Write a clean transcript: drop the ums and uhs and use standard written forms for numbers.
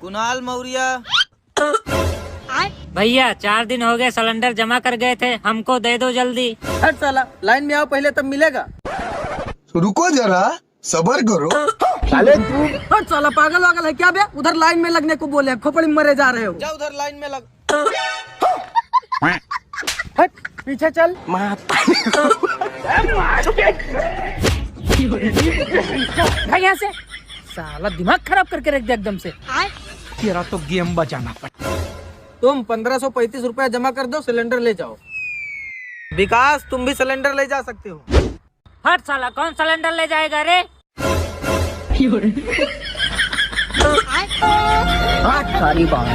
कुणाल मौर्य। भैया 4 दिन हो गए, सिलेंडर जमा कर गए थे, हमको दे दो जल्दी। हट साला, लाइन में आओ पहले तब मिलेगा। रुको जरा, सबर करो। साले तू हट साला, पागल वागल है क्या बे? उधर लाइन में लगने को बोले, खोपड़ी में मरे जा रहे हो। जा उधर लाइन में लग। हट पीछे चल। भाई यहाँ से साला दिमाग खराब करके रख दिया एकदम से। तेरा तो गेम बजाना पड़ा। तुम 1535 रुपया जमा कर दो, सिलेंडर ले जाओ। विकास तुम भी सिलेंडर ले जा सकते हो। हट साला, कौन सिलेंडर ले जाएगा रे? सारी बात